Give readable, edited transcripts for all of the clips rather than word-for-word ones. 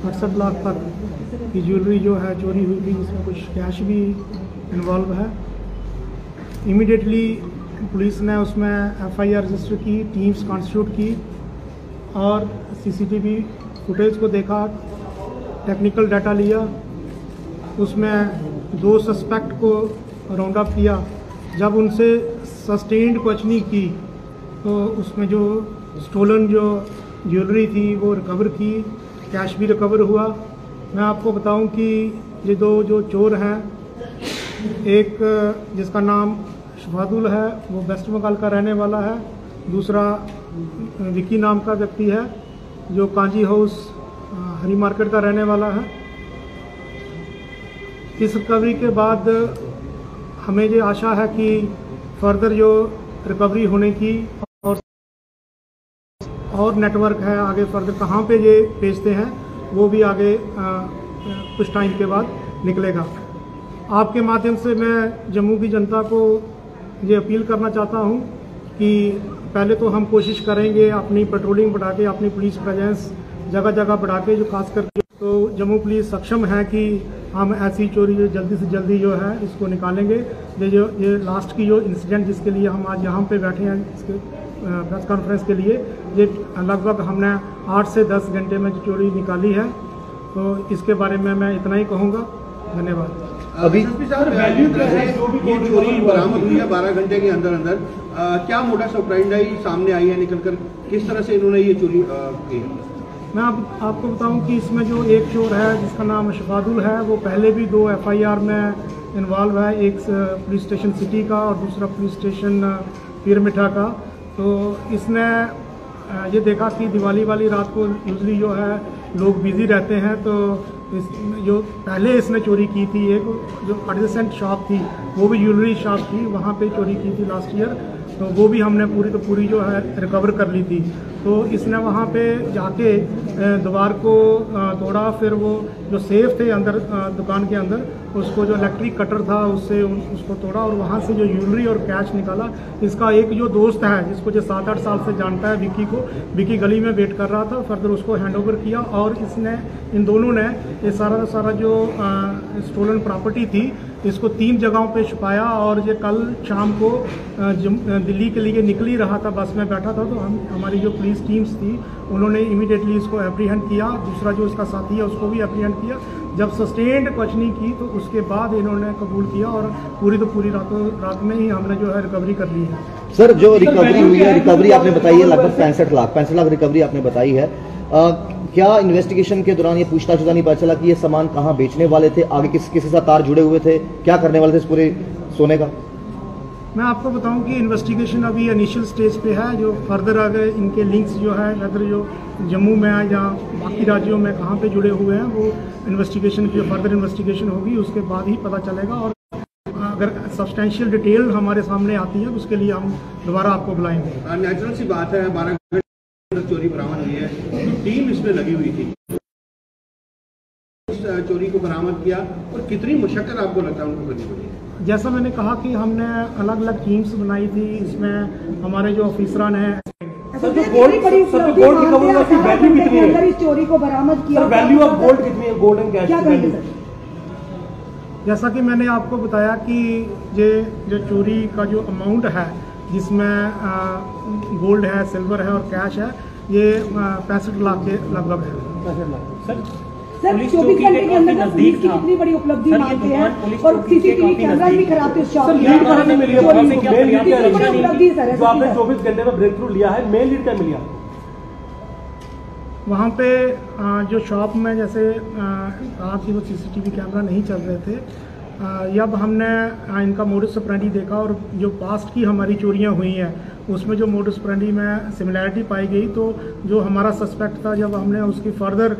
68 लाख तक की ज्वेलरी जो है चोरी हुई थी, जिसमें कुछ कैश भी इन्वॉल्व है। इमीडिएटली पुलिस ने उसमें FIR रजिस्टर की, टीम्स कॉन्स्टिट्यूट की और CCTV फुटेज को देखा, टेक्निकल डाटा लिया, उसमें 2 सस्पेक्ट को राउंड अप किया। जब उनसे सस्टेन्ड क्वेश्चनिंग की तो उसमें जो स्टोलन जो ज्वेलरी थी वो रिकवर की, कैश भी रिकवर हुआ। मैं आपको बताऊं कि ये 2 जो चोर हैं, एक जिसका नाम शफादुल है वो वेस्ट बंगाल का रहने वाला है, दूसरा विकी नाम का व्यक्ति है जो कांजी हाउस हरी मार्केट का रहने वाला है। इस रिकवरी के बाद हमें ये आशा है कि फर्दर जो रिकवरी होने की और नेटवर्क है आगे फर्दर कहाँ पे ये बेचते हैं वो भी आगे कुछ टाइम के बाद निकलेगा। आपके माध्यम से मैं जम्मू की जनता को ये अपील करना चाहता हूँ कि पहले तो हम कोशिश करेंगे अपनी पेट्रोलिंग बढ़ा के, अपनी पुलिस प्रेजेंस जगह जगह बढ़ा के, जो खासकर तो जम्मू पुलिस सक्षम है कि हम ऐसी चोरी जो जल्दी से जल्दी जो है इसको निकालेंगे। ये लास्ट की जो इंसिडेंट जिसके लिए हम आज यहाँ पे बैठे हैं, इसके प्रेस कॉन्फ्रेंस के लिए, ये लगभग हमने 8 से 10 घंटे में जो चोरी निकाली है। तो इसके बारे में मैं इतना ही कहूँगा। धन्यवाद। अभी ये चोरी बरामद हुई है 12 घंटे के अंदर अंदर, क्या मोडस ऑपरेंडी सामने आई है निकलकर, किस तरह से इन्होंने ये चोरी की? मैं आपको बताऊं कि इसमें जो एक चोर है जिसका नाम शफादुल है, वो पहले भी 2 FIR में इन्वॉल्व है, एक पुलिस स्टेशन सिटी का और दूसरा पुलिस स्टेशन पीरमिठा का। तो इसने ये देखा कि दिवाली वाली रात को यूजली जो है लोग बिजी रहते हैं, तो जो पहले इसने चोरी की थी, एक जो एडजेसेंट शॉप थी वो भी ज्वेलरी शॉप थी, वहाँ पे चोरी की थी लास्ट ईयर, तो वो भी हमने पूरी जो है रिकवर कर ली थी। तो इसने वहाँ पे जाके द्वार को तोड़ा, फिर वो जो सेफ थे अंदर दुकान के अंदर, उसको जो इलेक्ट्रिक कटर था उससे उसको तोड़ा और वहाँ से जो ज्वेलरी और कैश निकाला। इसका एक जो दोस्त है जिसको जो 7-8 साल से जानता है, विकी गली में वेट कर रहा था, फर्दर उसको हैंडओवर किया और इन दोनों ने ये सारा जो स्टोलन प्रॉपर्टी थी इसको 3 जगहों पे छुपाया। और ये कल शाम को दिल्ली के लिए निकल ही रहा था, बस में बैठा था, तो हमारी जो पुलिस टीम्स थी उन्होंने इमीडिएटली इसको एप्रीहेंड किया। दूसरा जो इसका साथी है उसको भी एप्रीहेंड किया। जब सस्टेन्ड क्वेश्चनिंग की तो उसके बाद इन्होंने कबूल किया और पूरी रात में ही हमने जो है रिकवरी कर ली है। सर, जो रिकवरी हुई है, रिकवरी आपने बताई है लगभग 65 लाख रिकवरी आपने बताई है। क्या इन्वेस्टिगेशन के दौरान ये पूछताछ नहीं पता चला कि ये सामान कहाँ बेचने वाले थे, आगे किसी साथ तार जुड़े हुए थे, क्या करने वाले थे इस पूरे सोने का? मैं आपको बताऊं कि इन्वेस्टिगेशन अभी इनिशियल स्टेज पे है। जो फर्दर अगर इनके लिंक्स जो है अगर जो जम्मू में है या बाकी राज्यों में कहाँ पे जुड़े हुए हैं, वो इन्वेस्टिगेशन की फर्दर इन्वेस्टिगेशन होगी, उसके बाद ही पता चलेगा। और अगर सब्सटेंशियल डिटेल हमारे सामने आती है उसके लिए हम दोबारा आपको बुलाएंगे। नेचुरल सी बात है, 12 घंटे चोरी बरामद हुई है, तो टीम इसमें लगी हुई थी, चोरी को बरामद किया, और कितनी मुशक्कत आपको लगता है उनको करनी पड़ी? जैसा मैंने कहा कि हमने अलग अलग टीम्स बनाई थी, इसमें हमारे जो ऑफिसरान हैं। सर, जो गोल्ड रिकवरी वैल्यू कितनी है इस चोरी को बरामद किया? वैल्यू ऑफ गोल्ड कितनी है, गोल्ड एंड कैश की वैल्यू? जैसा कि मैंने आपको बताया कि ये जो चोरी का जो अमाउंट है जिसमें गोल्ड है, सिल्वर है और कैश है, ये 65 लाख के लगभग है। 65 लाख। सर 24 घंटे के अंदर पुलिस की कितनी बड़ी उपलब्धि मानते हैं, और CCTV कैमरा भी खराब थे। सर, लीड कहां से मिली है? जो आपने 24 घंटे में ब्रेक थ्रू लिया है, मेन लीड क्या मिली? वहाँ पे जो शॉप में जैसे कहा कि वो CCTV कैमरा नहीं चल रहे थे, जब हमने इनका मोडस ऑपरेंडी देखा और जो पास्ट की हमारी चोरियां हुई हैं उसमें जो मोडस ऑपरेंडी में सिमिलैरिटी पाई गई, तो जो हमारा सस्पेक्ट था, जब हमने उसकी फर्दर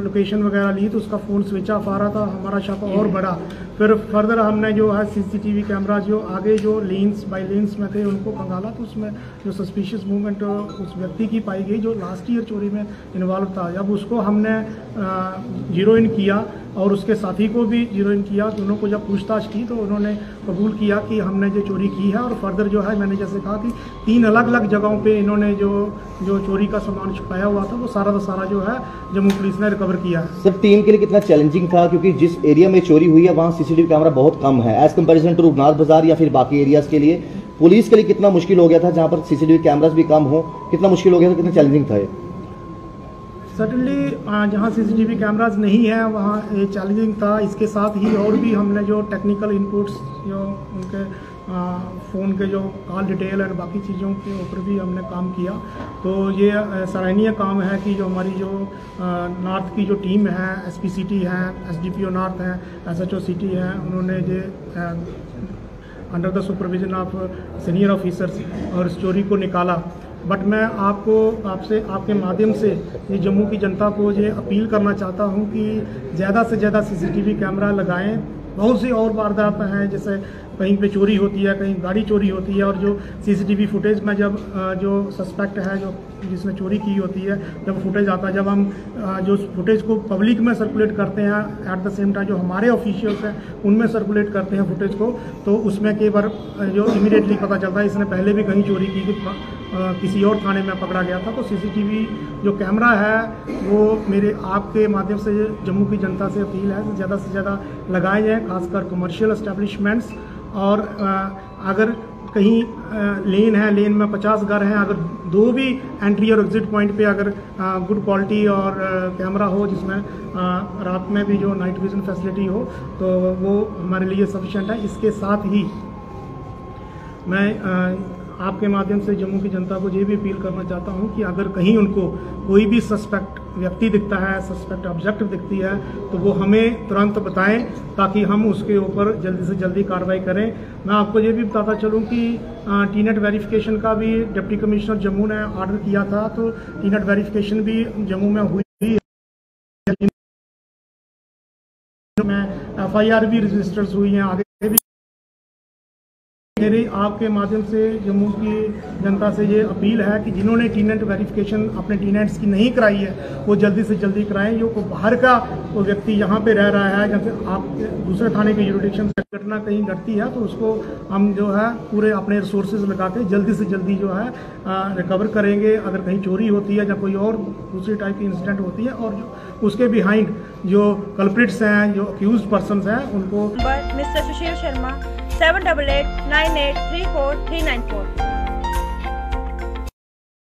लोकेशन वगैरह ली तो उसका फ़ोन स्विच ऑफ आ रहा था, हमारा शक और बढ़ा। फिर फर्दर हमने जो है CCTV कैमरा जो आगे जो लेन्स बाई लेन्स में थे उनको खंगाला, तो उसमें जो सस्पिशियस मूवमेंट उस व्यक्ति की पाई गई जो लास्ट ईयर चोरी में इन्वॉल्व था। जब उसको हमने जीरो इन किया और उसके साथी को भी जीरो इन किया, दोनों को जब पूछताछ की तो उन्होंने कबूल किया कि हमने जो चोरी की है। और फर्दर जो है मैंने जैसे कहा कि 3 अलग अलग जगहों पे इन्होंने जो चोरी का सामान छुपाया हुआ था वो सारा जो है जम्मू पुलिस ने रिकवर किया है। सर टीम के लिए कितना चैलेंजिंग था, क्योंकि जिस एरिया में चोरी हुई है वहाँ सीसीटीवी कैमरा बहुत कम है एज कम्पेरिजन टू रुगनाथ बाजार या फिर बाकी एरियाज के लिए, पुलिस के लिए कितना मुश्किल हो गया था जहाँ पर सीसीटीवी कैमरास भी कम हो, कितना मुश्किल हो गया था, कितना चैलेंजिंग था ये? सर्टनली जहाँ सीसीटीवी कैमराज नहीं है वहाँ ये चैलेंजिंग था। इसके साथ ही और भी हमने जो टेक्निकल इनपुट्स जो उनके फ़ोन के जो कॉल डिटेल और बाकी चीज़ों के ऊपर भी हमने काम किया। तो ये सराहनीय काम है कि जो हमारी जो नॉर्थ की जो टीम है, एसपी सिटी है, एसडीपीओ नॉर्थ है, एसएचओ सिटी है, उन्होंने ये under the supervision of senior officers और इस चोरी को निकाला। बट मैं आपसे आपके माध्यम से ये जम्मू की जनता को ये अपील करना चाहता हूँ कि ज़्यादा से ज़्यादा सीसीटीवी कैमरा लगाएं। बहुत सी और वारदातें हैं, जैसे कहीं पे चोरी होती है, कहीं गाड़ी चोरी होती है, और जो सीसीटीवी फुटेज में जब जो सस्पेक्ट है जो जिसने चोरी की होती है, जब फुटेज आता है, जब हम जो फुटेज को पब्लिक में सर्कुलेट करते हैं, एट द सेम टाइम जो हमारे ऑफिशियल्स हैं उनमें सर्कुलेट करते हैं फुटेज को, तो उसमें कई बार जो इमीडिएटली पता चलता है इसने पहले भी कहीं चोरी की, किसी और थाने में पकड़ा गया था। तो सीसीटीवी जो कैमरा है वो मेरे आपके माध्यम से जम्मू की जनता से अपील है कि ज़्यादा से ज़्यादा लगाए जाएँ, खासकर कमर्शियल एस्टेब्लिशमेंट्स। और अगर कहीं लेन है, लेन में 50 घर हैं, अगर 2 भी एंट्री और एग्जिट पॉइंट पे अगर गुड क्वालिटी और कैमरा हो जिसमें रात में भी जो नाइट विजन फैसिलिटी हो, तो वो हमारे लिए सफिशेंट है। इसके साथ ही मैं आपके माध्यम से जम्मू की जनता को ये भी अपील करना चाहता हूँ कि अगर कहीं उनको कोई भी सस्पेक्ट व्यक्ति दिखता है, सस्पेक्ट ऑब्जेक्ट दिखती है, तो वो हमें तुरंत बताएं ताकि हम उसके ऊपर जल्दी से जल्दी कार्रवाई करें। मैं आपको ये भी बताता चलूँ कि टीनेट वेरिफिकेशन का भी डिप्टी कमिश्नर जम्मू ने ऑर्डर किया था, तो टीनेट वेरिफिकेशन भी जम्मू में हुई है, में FIR भी रजिस्टर्स हुई हैं। आगे भी मेरी आपके माध्यम से जम्मू की जनता से ये अपील है कि जिन्होंने टीनेट वेरिफिकेशन अपने टीनेट्स की नहीं कराई है वो जल्दी से जल्दी कराएं। जो को बाहर का वो व्यक्ति यहाँ पे रह रहा है, जैसे आप दूसरे थाने के यूरिडिक्शन से घटना कहीं घटती है तो उसको हम जो है पूरे अपने रिसोर्सेज लगा के जल्दी से जल्दी जो है रिकवर करेंगे। अगर कहीं चोरी होती है या कोई और दूसरी टाइप की इंसिडेंट होती है और जो उसके बिहाइंड जो कल्प्रिट्स हैं, जो अक्यूज्ड पर्सनस हैं, उनको मिस्टर सुशील शर्मा 7889834394